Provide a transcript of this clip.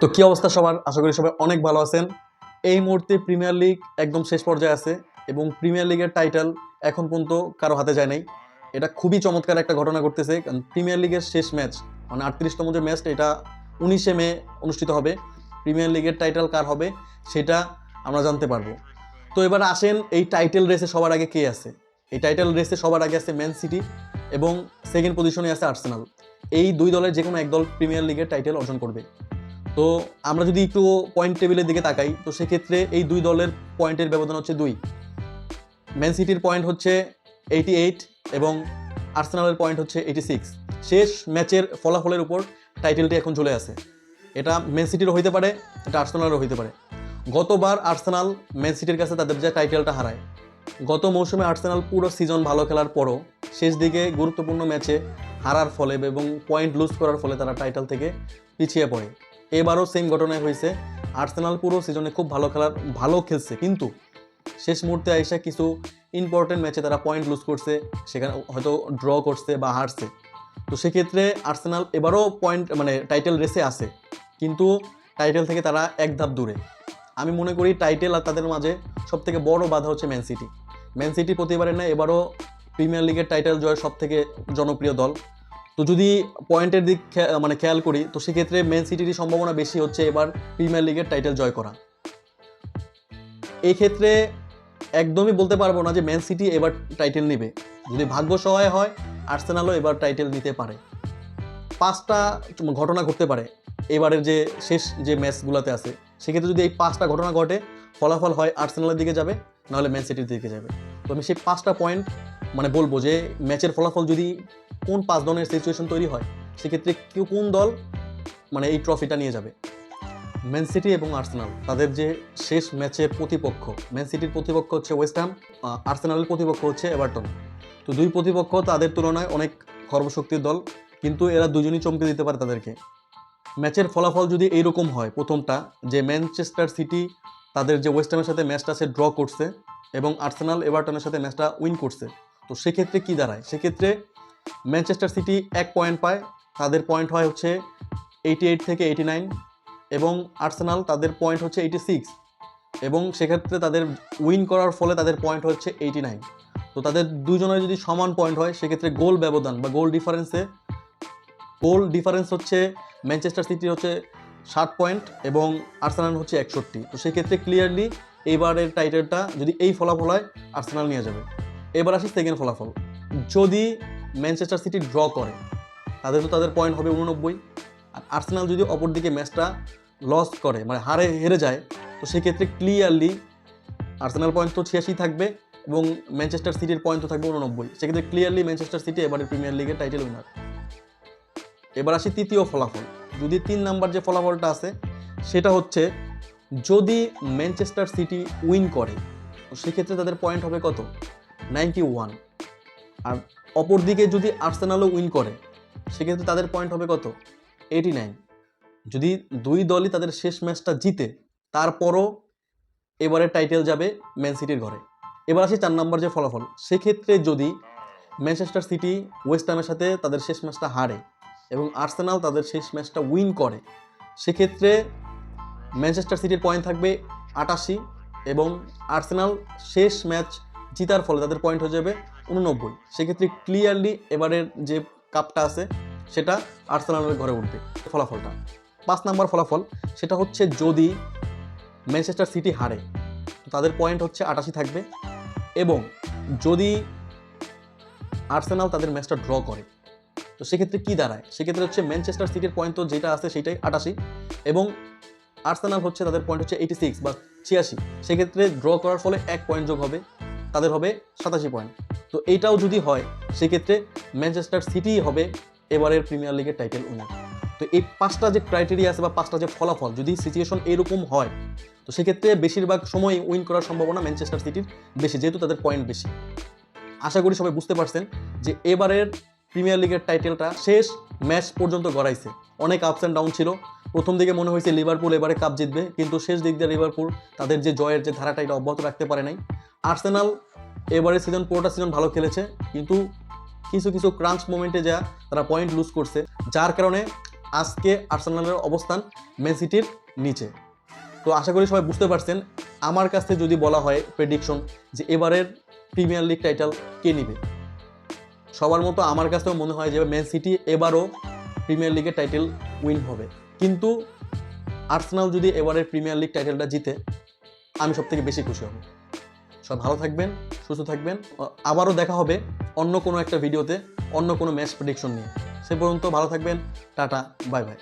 তো কি অবস্থা সবার? আশা করি সবাই অনেক ভালো আছেন। এই মুহূর্তে প্রিমিয়ার লিগ একদম শেষ পর্যায়ে আছে এবং প্রিমিয়ার লিগের টাইটেল এখন পর্যন্ত কারো হাতে যায় নাই। এটা খুবই চমৎকার একটা ঘটনা ঘটতেছে, কারণ প্রিমিয়ার লিগের শেষ ম্যাচ মানে 38তম যে ম্যাচটা, এটা 19শে মে অনুষ্ঠিত হবে। প্রিমিয়ার লিগের টাইটেল কার হবে সেটা আমরা জানতে পারবো। তো এবার আসেন, এই টাইটেল রেসে সবার আগে কে আছে? এই টাইটেল রেসে সবার আগে আছে ম্যান সিটি এবং সেকেন্ড পজিশনে আছে আর্সেনাল। এই দুই দলের যে কোনো এক দল প্রিমিয়ার লিগের টাইটেল অর্জন করবে। তো আমরা যদি একটু পয়েন্ট টেবিলের দিকে তাকাই, তো সেক্ষেত্রে এই দুই দলের পয়েন্টের ব্যবধান হচ্ছে 2। ম্যান সিটির পয়েন্ট হচ্ছে 88 এবং আর্সেনালের পয়েন্ট হচ্ছে 86। শেষ ম্যাচের ফলাফলের উপর টাইটেলটি এখন চলে আসে। এটা ম্যান সিটিরও হইতে পারে, এটা আর্সেনালেরও হইতে পারে। গতবার আর্সেনাল ম্যান সিটির কাছে তাদের যে টাইটেলটা হারায়। গত মৌসুমে আর্সেনাল পুরো সিজন ভালো খেলার পরও শেষ দিকে গুরুত্বপূর্ণ ম্যাচে হারার ফলে এবং পয়েন্ট লুজ করার ফলে তারা টাইটেল থেকে পিছিয়ে পড়ে। এবারও সেম ঘটনায় হয়েছে। আর্সেনাল পুরো সিজনে খুব ভালো খেলছে, কিন্তু শেষ মুহূর্তে আইসা কিছু ইম্পর্টেন্ট ম্যাচে তারা পয়েন্ট লুজ করছে, সেখানে হয়তো ড্র করছে বা হারছে। তো সেক্ষেত্রে আর্সেনাল এবারও পয়েন্ট মানে টাইটেল রেসে আছে, কিন্তু টাইটেল থেকে তারা এক ধাপ দূরে। আমি মনে করি টাইটেল আর তাদের মাঝে সবথেকে বড় বাধা হচ্ছে ম্যান সিটি। ম্যান সিটি প্রতিবারের না এবারও প্রিমিয়ার লিগের টাইটেল জয়ের সবথেকে জনপ্রিয় দল। তো যদি পয়েন্টের দিক মানে খেয়াল করি, তো সেক্ষেত্রে ম্যান সিটিরই সম্ভাবনা বেশি হচ্ছে এবার প্রিমিয়ার লিগের টাইটেল জয় করা। এই ক্ষেত্রে একদমই বলতে পারবো না যে ম্যান সিটি এবার টাইটেল নেবে। যদি ভাগ্য সহায় হয়, আর্সেনালও এবার টাইটেল নিতে পারে। 5টা ঘটনা ঘটতে পারে এবারের যে শেষ যে ম্যাচগুলোতে আছে। সেক্ষেত্রে যদি এই 5টা ঘটনা ঘটে, ফলাফল হয় আর্সেনালের দিকে যাবে, নাহলে ম্যান সিটির দিকে যাবে। তো আমি সেই 5টা পয়েন্ট মানে বলবো যে ম্যাচের ফলাফল যদি কোন 5 ধরনের সিচুয়েশন তৈরি হয়, সেক্ষেত্রে কোন দল মানে এই ট্রফিটা নিয়ে যাবে। ম্যান সিটি এবং আর্সেনাল তাদের যে শেষ ম্যাচের প্রতিপক্ষ, ম্যান সিটির প্রতিপক্ষ হচ্ছে ওয়েস্ট হ্যাম, আর্সেনালের প্রতিপক্ষ হচ্ছে এভারটন। তো দুই প্রতিপক্ষ তাদের তুলনায় অনেক খর্বশক্তির দল, কিন্তু এরা দুজনই চমকে দিতে পারে তাদেরকে। ম্যাচের ফলাফল যদি এইরকম হয়, প্রথমটা যে ম্যানচেস্টার সিটি তাদের যে ওয়েস্ট হ্যামের সাথে ম্যাচটা সে ড্র করছে এবং আর্সেনাল এভারটনের সাথে ম্যাচটা উইন করছে, তো সেক্ষেত্রে কি দাঁড়ায়? সেক্ষেত্রে ম্যানচেস্টার সিটি 1 পয়েন্ট পায়, তাদের পয়েন্ট হয় হচ্ছে 88 থেকে 89, এবং আর্সেনাল তাদের পয়েন্ট হচ্ছে 86, এবং সেক্ষেত্রে তাদের উইন করার ফলে তাদের পয়েন্ট হচ্ছে 89। তো তাদের দুজনের যদি সমান পয়েন্ট হয়, সেক্ষেত্রে গোল ব্যবধান বা গোল ডিফারেন্স হচ্ছে ম্যানচেস্টার সিটি হচ্ছে 60 পয়েন্ট এবং আর্সেনাল হচ্ছে 61। তো সেক্ষেত্রে ক্লিয়ারলি এবারের টাইটেলটা যদি এই ফলাফল হয়, আর্সেনাল নিয়ে যাবে। এবার আসি সেকেন্ড ফলাফল। যদি ম্যানচেস্টার সিটি ড্র করে, তাদের পয়েন্ট হবে 89, আর আর্সেনাল যদি অপরদিকে ম্যাচটা লস করে মানে হেরে যায়, তো সেক্ষেত্রে ক্লিয়ারলি আর্সেনাল পয়েন্ট তো 86 থাকবে এবং ম্যানচেস্টার সিটির পয়েন্ট তো থাকবে 89। সেক্ষেত্রে ক্লিয়ারলি ম্যানচেস্টার সিটি এবারের প্রিমিয়ার লিগের টাইটেল উইনার। এবার আসি তৃতীয় ফলাফল। যদি 3 নাম্বার যে ফলাফলটা আছে, সেটা হচ্ছে যদি ম্যানচেস্টার সিটি উইন করে, তো সেক্ষেত্রে তাদের পয়েন্ট হবে কত? 91। আর অপরদিকে যদি আর্সেনালও উইন করে, সেক্ষেত্রে তাদের পয়েন্ট হবে কত? 89। যদি দুই দলই তাদের শেষ ম্যাচটা জিতে, তারপরও এবারে টাইটেল যাবে ম্যান সিটির ঘরে। এবার আসি 4 নম্বর যে ফলাফল। সেক্ষেত্রে যদি ম্যানচেস্টার সিটি ওয়েস্ট হ্যামের সাথে তাদের শেষ ম্যাচটা হারে এবং আর্সেনাল তাদের শেষ ম্যাচটা উইন করে, সেক্ষেত্রে ম্যানচেস্টার সিটির পয়েন্ট থাকবে 88 এবং আর্সেনাল শেষ ম্যাচ জিতার ফলে তাদের পয়েন্ট হয়ে যাবে 89। সেক্ষেত্রে ক্লিয়ারলি এবারের যে কাপটা আছে সেটা আর্সেনালের ঘরে উঠবে। ফলাফলটা 5 নম্বর ফলাফল, সেটা হচ্ছে যদি ম্যানচেস্টার সিটি হারে, তাদের পয়েন্ট হচ্ছে 88 থাকবে, এবং যদি আর্সেনাল তাদের ম্যাচটা ড্র করে, তো সেক্ষেত্রে কি দাঁড়ায়? সেক্ষেত্রে হচ্ছে ম্যানচেস্টার সিটির পয়েন্ট তো যেটা আছে সেটাই 88, এবং আর্সেনাল হচ্ছে তাদের পয়েন্ট হচ্ছে 86 বা 86। সেক্ষেত্রে ড্র করার ফলে 1 পয়েন্ট যোগ হবে, তাদের হবে 87 পয়েন্ট। তো এইটাও যদি হয়, সেক্ষেত্রে ম্যানচেস্টার সিটিই হবে এবারের প্রিমিয়ার লিগের টাইটেল উইনার। তো এই 5টা যে ক্রাইটেরিয়া আছে বা 5টা যে ফলাফল, যদি সিচুয়েশন এরকম হয়, তো সেক্ষেত্রে বেশিরভাগ সময় উইন করার সম্ভাবনা ম্যানচেস্টার সিটির বেশি, যেহেতু তাদের পয়েন্ট বেশি। আশা করি সবাই বুঝতে পারছেন যে এবারের প্রিমিয়ার লিগের টাইটেলটা শেষ ম্যাচ পর্যন্ত গড়াইছে। অনেক আপস অ্যান্ড ডাউন ছিল। প্রথম দিকে মনে হয়েছে লিভারপুল এবারে কাপ জিতবে, কিন্তু শেষ দিক দিয়ে লিভারপুল তাদের যে জয়ের যে ধারাটা এটা অব্যাহত রাখতে পারে নাই। আর্সেনাল এবারে পুরোটা সিজন ভালো খেলেছে, কিন্তু কিছু ক্রাঞ্চ মোমেন্টে তারা পয়েন্ট লুজ করছে, যার কারণে আজকে আর্সেনালের অবস্থান ম্যান সিটির নিচে। তো আশা করি সবাই বুঝতে পারছেন। আমার কাছে যদি বলা হয় প্রেডিকশন যে এবারের প্রিমিয়ার লিগ টাইটেল কে নেবে, সবার মতো আমার কাছেও মনে হয় যে ম্যান সিটি এবারও প্রিমিয়ার লিগের টাইটেল উইন হবে। কিন্তু আর্সেনাল যদি এবারের প্রিমিয়ার লিগ টাইটেলটা জিতে, আমি সব থেকে বেশি খুশি হব। সব ভালো থাকবেন, সুস্থ থাকবেন। আবারও দেখা হবে অন্য কোনো একটা ভিডিওতে অন্য কোনো ম্যাচ প্রেডিকশন নিয়ে। সে পর্যন্ত ভালো থাকবেন। Tata, bye bye.